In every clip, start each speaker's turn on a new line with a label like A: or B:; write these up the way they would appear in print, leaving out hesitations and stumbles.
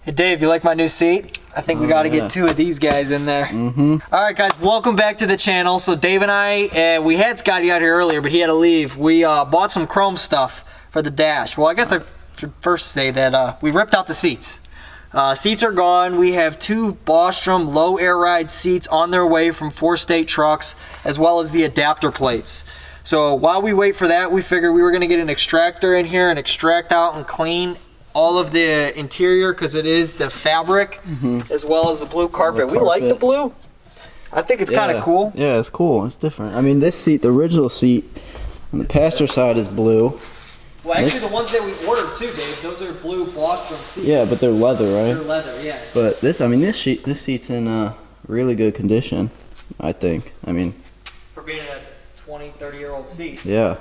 A: Hey Dave, you like my new seat? I think we got to get 2 of these guys in there. All right, guys, welcome back to the channel. So Dave and I, we had Scotty out here earlier, but he had to leave. We bought some chrome stuff for the dash. Well, I guess I should first say that we ripped out the seats. Seats are gone. We have 2 Bostrom low air ride seats on their way from 4 state trucks, as well as the adapter plates. So while we wait for that, we figured we were going to get an extractor in here and extract out and clean all of the interior, because it is the fabric as well as the blue carpet. We like the blue. I think it's kind of cool.
B: Yeah, it's cool. It's different. I mean, this seat, the original seat on the passenger side is blue.
A: Well, actually, the ones that we ordered too, Dave, those are blue Bostrom seats.
B: Yeah, but they're leather, right?
A: They're leather, yeah.
B: But this, I mean, this seat's in really good condition, I think. I mean,
A: for being a 20, 30-year-old seat.
B: Yeah.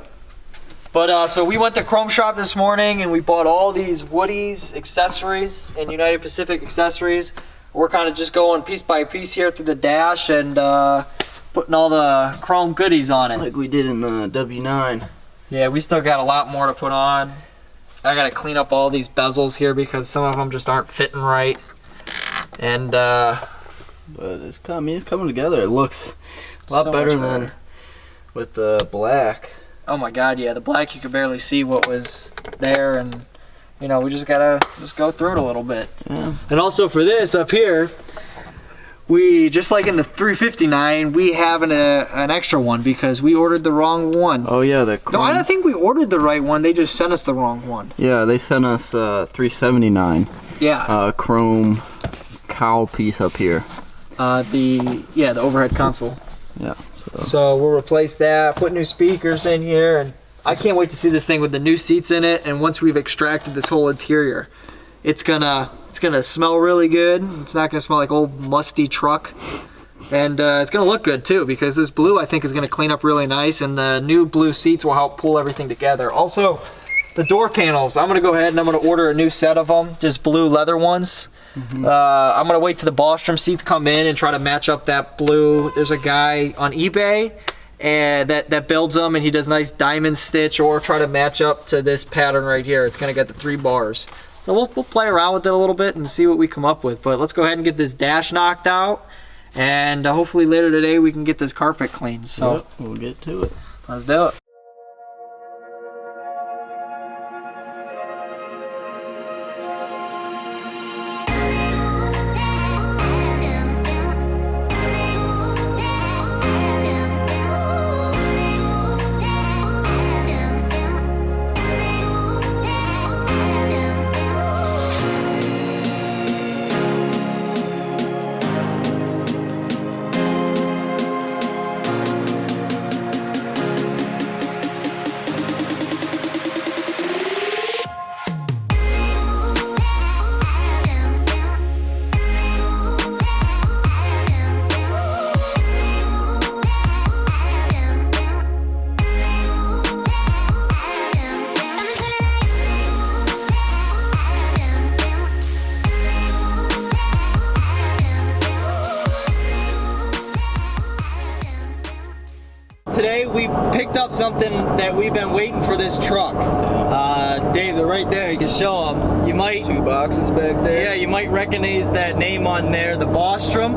A: But so we went to Chrome Shop this morning and we bought all these Woody's accessories and United Pacific accessories. We're kind of just going piece by piece here through the dash and putting all the chrome goodies on it.
B: Like we did in the W9.
A: Yeah, we still got a lot more to put on. I got to clean up all these bezels here because some of them just aren't fitting right. And
B: but it's coming together. It looks a lot better than with the black.
A: Oh my God, yeah, the black you could barely see what was there, and you know, we just gotta go through it a little bit.
B: Yeah.
A: And also for this up here, we, just like in the 359, we have an extra one because we ordered the wrong one.
B: Oh yeah, the chrome.
A: No, I don't think we ordered the right one. They just sent us the wrong one.
B: Yeah, they sent us 379.
A: Yeah.
B: Chrome cowl piece up here.
A: The overhead console.
B: Yeah.
A: So we'll replace that, put new speakers in here, and I can't wait to see this thing with the new seats in it. And once we've extracted this whole interior, it's gonna smell really good. It's not gonna smell like old musty truck, and it's gonna look good too, because this blue I think is gonna clean up really nice, and the new blue seats will help pull everything together. Also, the door panels, I'm gonna go ahead and I'm gonna order a new set of them, just blue leather ones. I'm gonna wait till the Bostrom seats come in and try to match up that blue. There's a guy on eBay and that builds them, and he does nice diamond stitch, or try to match up to this pattern right here. It's gonna get the 3 bars. So we'll play around with it a little bit and see what we come up with. But let's go ahead and get this dash knocked out, and hopefully later today we can get this carpet cleaned. So
B: yep, we'll get to it.
A: Let's do it. Today we picked up something that we've been waiting for this truck. Dave, they're right there, you can show them. You might...
B: 2 boxes back there.
A: Yeah, you might recognize that name on there, the Bostrom.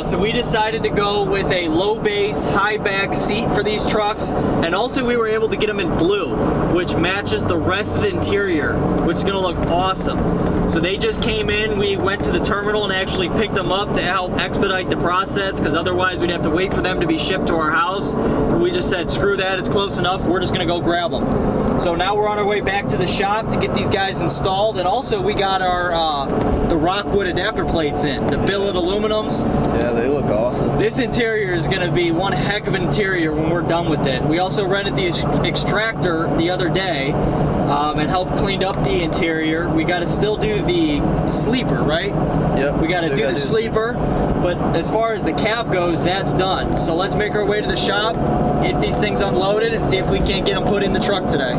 A: So we decided to go with a low base, high back seat for these trucks, and also we were able to get them in blue, which matches the rest of the interior, which is gonna look awesome. So they just came in, we went to the terminal and actually picked them up to help expedite the process, because otherwise we'd have to wait for them to be shipped to our house. And we just said, screw that, it's close enough, we're just gonna go grab them. So now we're on our way back to the shop to get these guys installed, and also we got our the Rockwood adapter plates in, the billet aluminums.
B: Yeah, they look awesome.
A: This interior is gonna be one heck of an interior when we're done with it. We also rented the extractor the other day and helped clean up the interior. We gotta still do the sleeper, right?
B: Yep.
A: We gotta do the sleeper, but as far as the cab goes, that's done. So let's make our way to the shop, get these things unloaded, and see if we can't get them put in the truck today.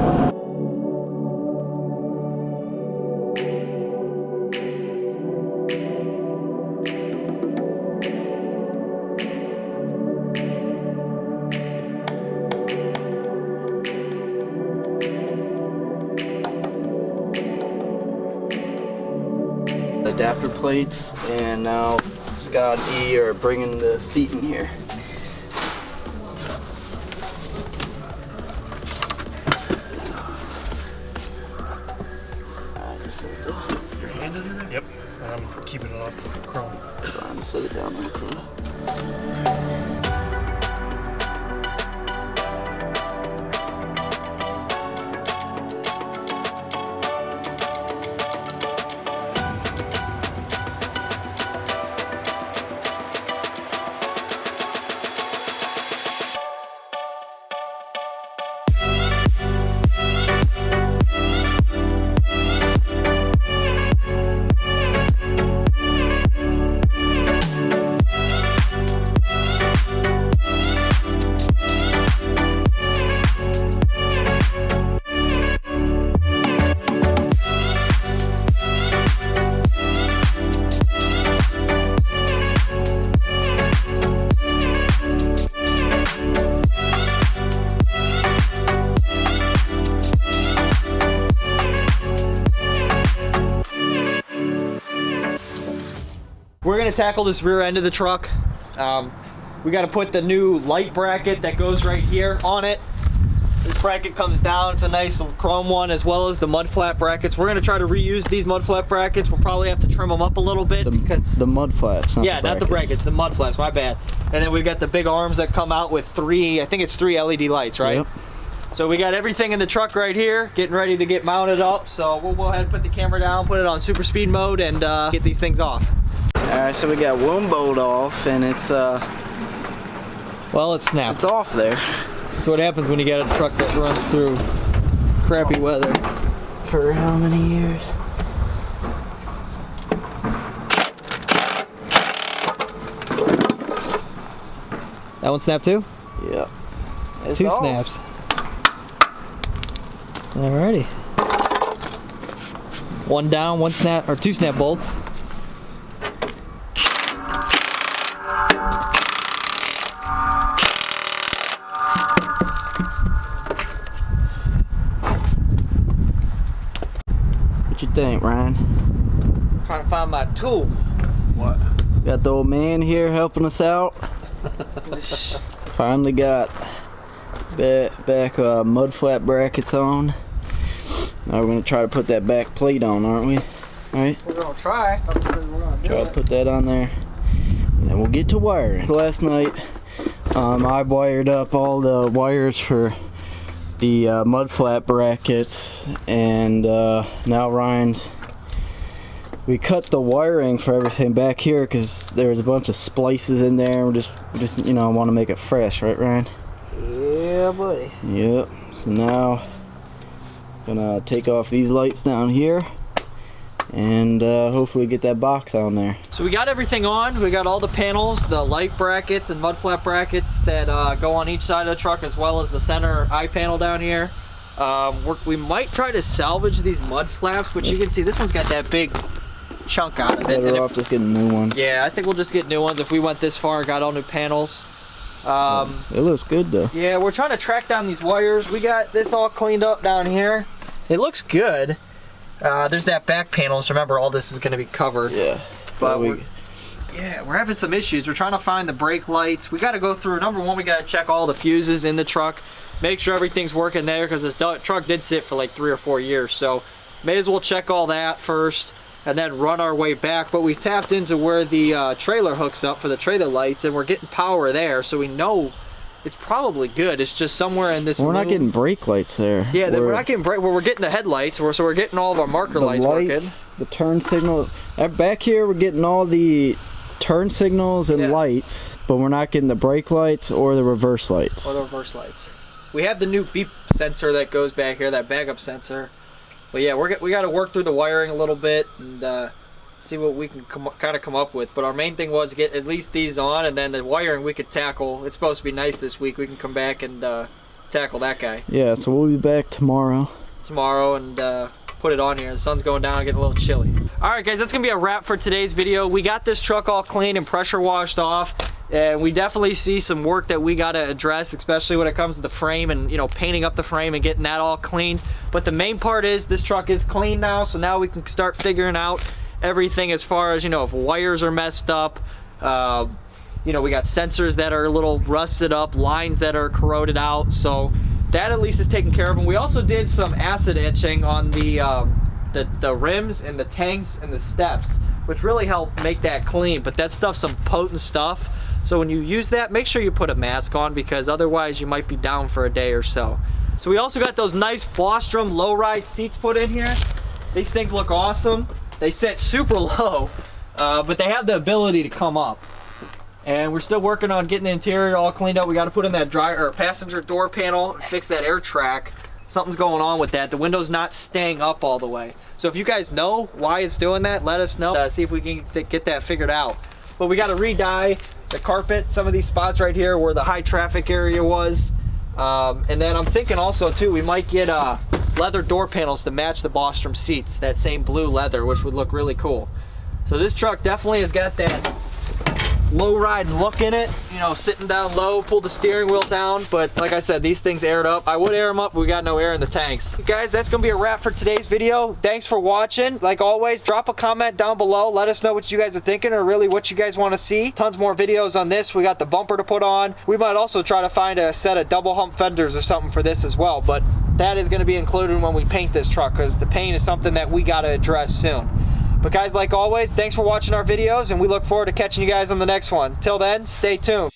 B: adapter plates, and now Scott and E are bringing the seat in here.
C: Your hand under there? Yep. I'm keeping it off the chrome.
B: Trying to set it down there.
A: We're gonna tackle this rear end of the truck. We gotta put the new light bracket that goes right here on it. This bracket comes down, it's a nice chrome one, as well as the mud flap brackets. We're gonna try to reuse these mud flap brackets. We'll probably have to trim them up a little bit because...
B: The mud flaps, not
A: yeah, not the brackets, the mud flaps, my bad. And then we've got the big arms that come out with three, I think it's 3 LED lights, right?
B: Yep.
A: So we got everything in the truck right here, getting ready to get mounted up. So we'll go ahead and put the camera down, put it on super speed mode, and get these things off.
B: Alright, so we got one bolt off, and it's
A: well, it snapped.
B: it's off there.
A: That's what happens when you get a truck that runs through crappy weather.
B: For how many years?
A: That one snapped too?
B: Yep. It's
A: 2
B: off.
A: snaps. Alrighty. 1 down, 1 snap, or 2 snap bolts.
B: What you think, Ryan?
A: Trying to find my tool.
B: What? Got the old man here helping us out. Finally got back mud flap brackets on. Now we're gonna try to put that back plate on, aren't we? Right?
A: We're gonna try.
B: Try to put that on there, and then we'll get to wiring. Last night, I wired up all the wires for the mud flap brackets, and now Ryan's. We cut the wiring for everything back here because there's a bunch of splices in there. We just you know, want to make it fresh, right, Ryan?
A: Yeah, buddy.
B: Yep. So now, gonna take off these lights down here, and hopefully get that box on there.
A: So we got everything on. We got all the panels, the light brackets and mud flap brackets that go on each side of the truck, as well as the center eye panel down here. We might try to salvage these mud flaps, but you can see this one's got that big chunk out of it.
B: Better off just getting new ones.
A: Yeah, I think we'll just get new ones if we went this far and got all new panels.
B: It looks good though.
A: Yeah, we're trying to track down these wires. We got this all cleaned up down here. It looks good. There's that back panel, so remember all this is going to be covered.
B: Yeah.
A: But we're having some issues. We're trying to find the brake lights. We got to go through, number one, we got to check all the fuses in the truck, make sure everything's working there, because this truck did sit for like 3 or 4 years. So may as well check all that first and then run our way back. But we tapped into where the trailer hooks up for the trailer lights, and we're getting power there, so we know it's probably good. It's just somewhere in this.
B: We're not getting brake lights there.
A: Yeah, we're not getting brake. Well, we're getting the headlights. So we're getting all of our marker lights working.
B: The turn signal. Back here, we're getting all the turn signals and lights, but we're not getting the brake lights or the reverse lights.
A: Or the reverse lights. We have the new beep sensor that goes back here, that backup sensor. But yeah, we got to work through the wiring a little bit and see what we can kind of come up with. But our main thing was to get at least these on, and then the wiring we could tackle. It's supposed to be nice this week. We can come back and tackle that guy.
B: Yeah, so we'll be back tomorrow.
A: And put it on here. The sun's going down and getting a little chilly. All right, guys, that's gonna be a wrap for today's video. We got this truck all clean and pressure washed off, and we definitely see some work that we gotta address, especially when it comes to the frame and, you know, painting up the frame and getting that all cleaned. But the main part is this truck is clean now, so now we can start figuring out everything as far as, you know, if wires are messed up. You know, we got sensors that are a little rusted up, lines that are corroded out. So that at least is taken care of. And we also did some acid etching on the rims and the tanks and the steps, which really helped make that clean. But that stuff's some potent stuff. So when you use that, make sure you put a mask on, because otherwise you might be down for a day or so. So we also got those nice Bostrom low-ride seats put in here. These things look awesome. They sit super low, but they have the ability to come up. And we're still working on getting the interior all cleaned up. We got to put in that passenger door panel, fix that air track. Something's going on with that. The window's not staying up all the way. So if you guys know why it's doing that, let us know. See if we can get that figured out. But we got to re-dye the carpet, some of these spots right here where the high traffic area was. And then I'm thinking also too, we might get leather door panels to match the Bostrom seats, that same blue leather, which would look really cool. So this truck definitely has got that low ride look in it, you know, sitting down low, pull the steering wheel down. But like I said, these things aired up. I would air them up, but we got no air in the tanks. Guys, that's gonna be a wrap for today's video. Thanks for watching. Like always, drop a comment down below. Let us know what you guys are thinking, or really what you guys want to see. Tons more videos on this. We got the bumper to put on. We might also try to find a set of double hump fenders or something for this as well, but that is going to be included when we paint this truck, because the paint is something that we got to address soon. But guys, like always, thanks for watching our videos, and we look forward to catching you guys on the next one. Till then, stay tuned.